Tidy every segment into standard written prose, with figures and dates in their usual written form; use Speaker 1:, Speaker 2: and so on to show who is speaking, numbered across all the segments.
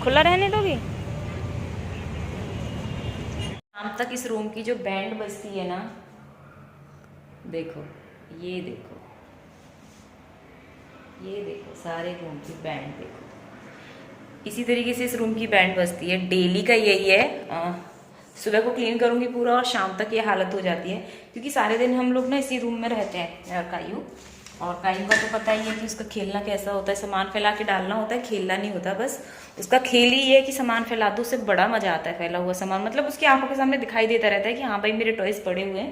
Speaker 1: खुला रहने दोगी? शाम तक इस रूम की जो बैंड बजती है ना, देखो, ये देखो, ये देखो, सारे रूम की बैंड देखो। इसी तरीके से इस रूम की बैंड बजती है। डेली का यही है। सुबह को क्लीन करूँगी पूरा और शाम तक ये हालत हो जाती है, क्योंकि सारे दिन हम लोग ना इसी रूम में रहते हैं कायू। और कायू का तो पता ही है कि उसका खेलना कैसा होता है, सामान फैला के डालना होता है, खेलना नहीं होता। बस उसका खेल ही है कि सामान फैला दो, उससे बड़ा मजा आता है फैला हुआ सामान। मतलब उसकी आंखों के सामने दिखाई देता रहता है कि हाँ भाई मेरे टॉयज पड़े हुए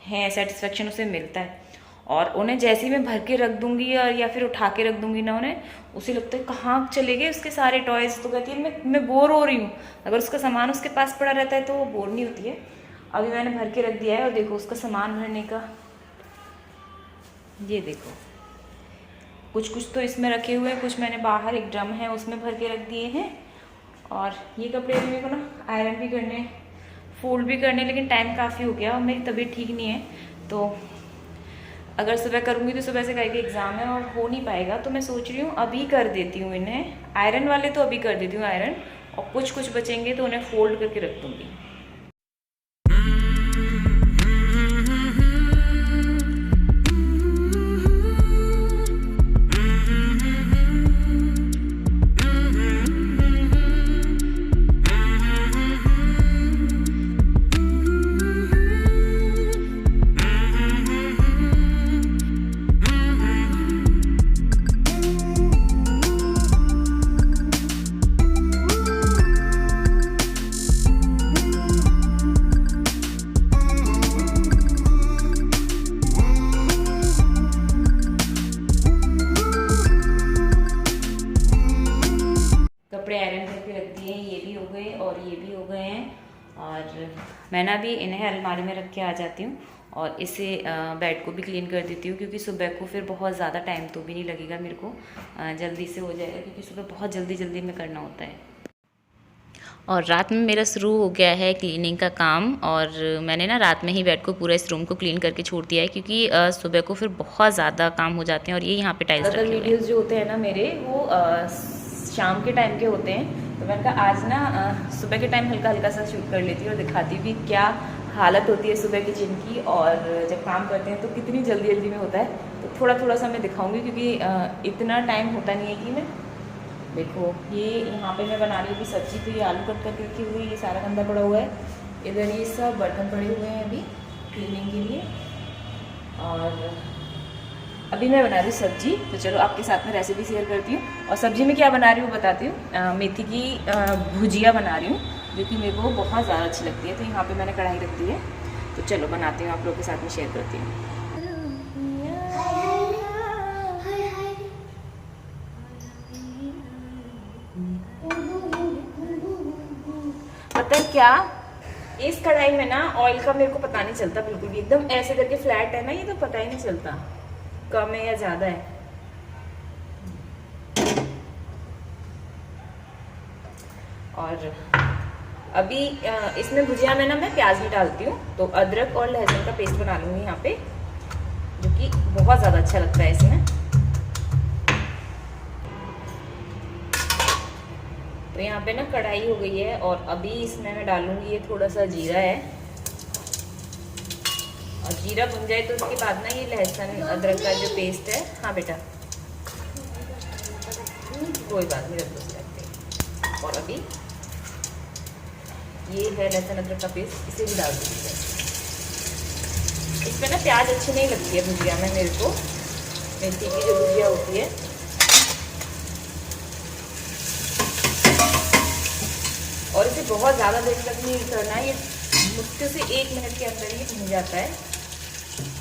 Speaker 1: हैं, सेटिस्फेक्शन उसे मिलता है। और उन्हें जैसे ही मैं भर के रख दूंगी या फिर उठा के रख दूंगी ना, उन्हें उसे लगता है कहाँ चले गए उसके सारे टॉयज। तो कहती है मैं बोर हो रही हूँ। अगर उसका सामान उसके पास पड़ा रहता है तो वो बोर नहीं होती है। अभी मैंने भर के रख दिया है और देखो उसका सामान भरने का, ये देखो, कुछ कुछ तो इसमें रखे हुए हैं, कुछ मैंने बाहर एक ड्रम है उसमें भर के रख दिए हैं। और ये कपड़े भी मेरे को ना आयरन भी करने, फोल्ड भी करने, लेकिन टाइम काफ़ी हो गया और मेरी तबीयत ठीक नहीं है। तो अगर सुबह करूँगी तो सुबह से करके एग्ज़ाम है और हो नहीं पाएगा। तो मैं सोच रही हूँ अभी कर देती हूँ इन्हें, आयरन वाले तो अभी कर देती हूँ आयरन, और कुछ कुछ बचेंगे तो उन्हें फोल्ड करके रख दूँगी। कपड़े आयरन करके रख दिए हैं, ये भी हो गए और ये भी हो गए हैं। और मैंने अभी इन्हें अलमारी में रख के आ जाती हूँ और इसे बेड को भी क्लीन कर देती हूँ, क्योंकि सुबह को फिर बहुत ज़्यादा टाइम तो भी नहीं लगेगा मेरे को, जल्दी से हो जाएगा, क्योंकि सुबह बहुत जल्दी जल्दी में करना होता है। और रात में मेरा शुरू हो गया है क्लीनिंग का काम, और मैंने ना रात में ही बेड को पूरा इस रूम को क्लीन करके छोड़ दिया है, क्योंकि सुबह को फिर बहुत ज़्यादा काम हो जाते हैं। और ये यहाँ पे टाइल्स रखे हुए हैं। वीडियोज़ जो होते हैं ना मेरे, वो शाम के टाइम के होते हैं। तो मैंने कहा आज ना सुबह के टाइम हल्का हल्का सा शूट कर लेती हूँ और दिखाती भी क्या हालत होती है सुबह किचन की, और जब काम करते हैं तो कितनी जल्दी जल्दी में होता है। तो थोड़ा थोड़ा सा मैं दिखाऊंगी, क्योंकि इतना टाइम होता नहीं है कि मैं, देखो ये यहाँ पे मैं बना रही हूँ सब्जी। तो ये आलू कट करके रखी हुई है, ये सारा गंदा पड़ा हुआ है। इधर ये सब बर्तन पड़े हुए हैं अभी क्लीनिंग के लिए। और अभी मैं बना रही हूँ सब्जी। तो चलो आपके साथ में रेसिपी शेयर करती हूँ। और सब्जी में क्या बना रही हूँ बताती हूँ। मेथी की भुजिया बना रही हूँ, जो कि मेरे को बहुत ज़्यादा अच्छी लगती है। तो यहाँ पे मैंने कढ़ाई रख दी है। तो चलो बनाती हूँ, आप लोगों के साथ में शेयर करती हूँ। पता है क्या, इस कढ़ाई में ना ऑयल का मेरे को पता नहीं चलता बिल्कुल भी। एकदम ऐसे करके फ्लैट है ना ये, तो पता ही नहीं चलता कम है या ज़्यादा है। और अभी इसमें भुजिया में ना मैं प्याज भी डालती हूँ। तो अदरक और लहसुन का पेस्ट बना लूँगी यहाँ पे, जो कि बहुत ज़्यादा अच्छा लगता है इसमें। तो यहाँ पे ना कढ़ाई हो गई है और अभी इसमें मैं डालूंगी ये थोड़ा सा जीरा है। और जीरा भुन जाए तो उसके बाद ना ये लहसुन अदरक का जो पेस्ट है, हाँ बेटा कोई बात नहीं, रख दो सकते। और अभी ये है लहसुन अदरक का पेस्ट, इसे भी डाल दीजिए। इसमें ना प्याज अच्छी नहीं लगती है भुजिया में मेरे को, मेथी की जो भुजिया होती है। और इसे बहुत ज़्यादा देर तक नहीं करना है, ये मुश्किल से 1 मिनट के अंदर ही भुन जाता है।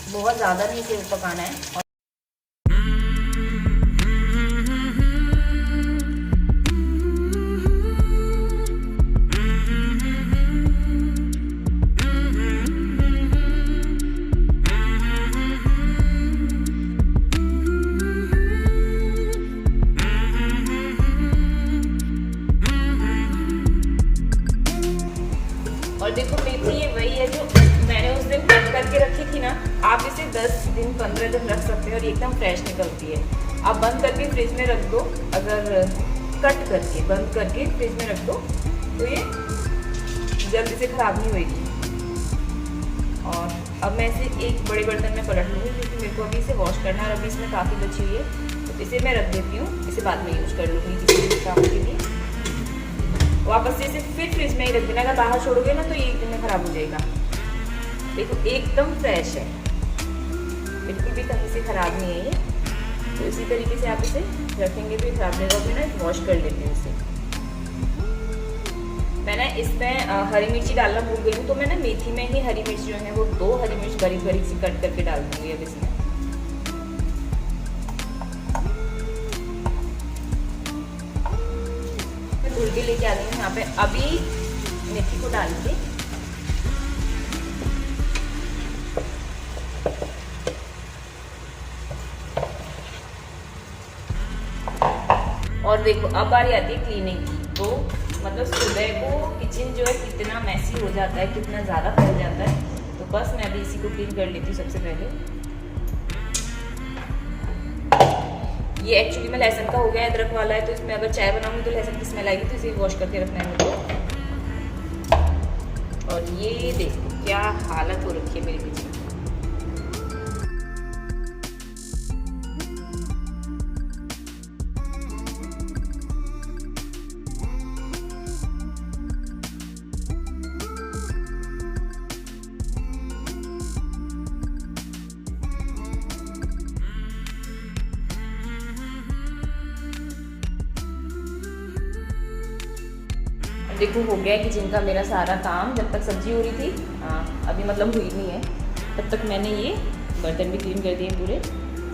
Speaker 1: बहुत ज़्यादा नहीं इसे पकाना है। और देखो मेथी ये वही है जो मैंने उस दिन कट करके रखी थी ना। आप इसे 10 दिन 15 दिन रख सकते हो और एकदम फ्रेश निकलती है। आप बंद करके फ्रिज में रख दो। अगर कट करके बंद करके फ्रिज में रख दो तो ये जल्दी से ख़राब नहीं होगी। और अब मैं इसे एक बड़े बर्तन में पलट लूँगी क्योंकि मेरे को अभी इसे वॉश करना है और अभी इसमें काफ़ी बची हुई है, तो इसे मैं रख देती हूँ। इसे बाद में यूज़ कर लूँगी किसी भी काम के लिए। वापस से इसे फिर फ्रिज में ही रख देना, अगर बाहर छोड़ोगे ना तो ये एक दिन में ख़राब हो जाएगा। देखो एकदम फ्रेश है, बिल्कुल भी कहीं से ख़राब नहीं है ये। तो इसी तरीके से आप इसे रखेंगे तो ख़राब नहीं होगा। मैं ना वॉश कर लेती हूँ इसे। मैंने इसमें हरी मिर्ची डालना भूल गई हूँ, तो मैं ना मेथी में ही हरी मिर्च जो है वो 2 हरी मिर्च बारीक बारीक सी कट करके डाल दूँगी अब इसमें। मैं धुल के लेके आ गई हूँ यहाँ पे अभी मेथी को डाल के। और देखो अब बारी आती है क्लीनिंग की। तो मतलब सुबह को किचन जो है कितना मैसी हो जाता है, कितना ज़्यादा फैल जाता है। तो बस मैं अभी इसी को क्लीन कर लेती हूँ सबसे पहले। ये एक्चुअली में लहसुन का हो गया, अदरक वाला है, तो इसमें अगर चाय बनाऊंगी तो लहसुन की स्मेल आएगी, तो इसे वॉश करके रखना है मेरे को। और ये देखो क्या हालत हो रखी है मेरी किचन। देखो हो गया किचन का मेरा सारा काम। जब तक सब्जी हो रही थी, अभी मतलब हुई नहीं है, तब तक मैंने ये बर्तन भी क्लीन कर दिए पूरे।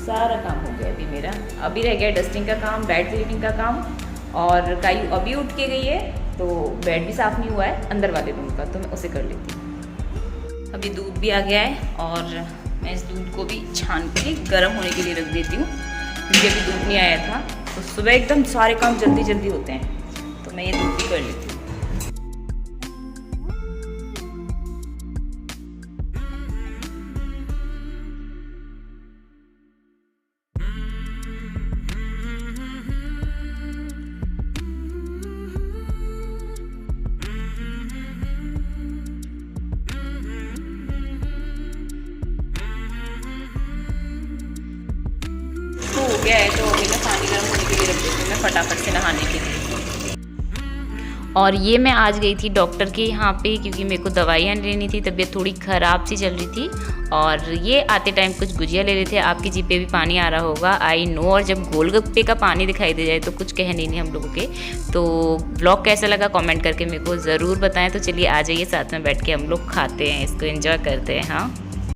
Speaker 1: सारा काम हो गया अभी मेरा। अभी रह गया डस्टिंग का काम, बेड क्लीनिंग का काम। और कायू अभी उठ के गई है तो बेड भी साफ़ नहीं हुआ है अंदर वाले रूम का, तो मैं उसे कर लेती हूँ। अभी दूध भी आ गया है और मैं इस दूध को भी छान के गर्म होने के लिए रख देती हूँ, क्योंकि अभी दूध नहीं आया था। तो सुबह एकदम सारे काम जल्दी जल्दी होते हैं, तो मैं ये दूध भी कर लेती हूँ। हो गया है तो अभी मैं पानी गर्म होने के लिए रख देती हूँ, मैं फटाफट से नहाने के लिए। और ये मैं आज गई थी डॉक्टर के यहाँ पे, क्योंकि मेरे को दवाइयाँ लेनी थी, तबीयत थोड़ी ख़राब सी चल रही थी। और ये आते टाइम कुछ गुजिया ले रहे थे। आपकी जीप पे भी पानी आ रहा होगा, आई नो। और जब गोलगप्पे का पानी दिखाई दे जाए तो कुछ कहने नहीं हम लोगों के। तो व्लॉग कैसा लगा कमेंट करके मेरे को ज़रूर बताएं। तो चलिए आ जाइए, साथ में बैठ के हम लोग खाते हैं, इसको एंजॉय करते हैं। हाँ।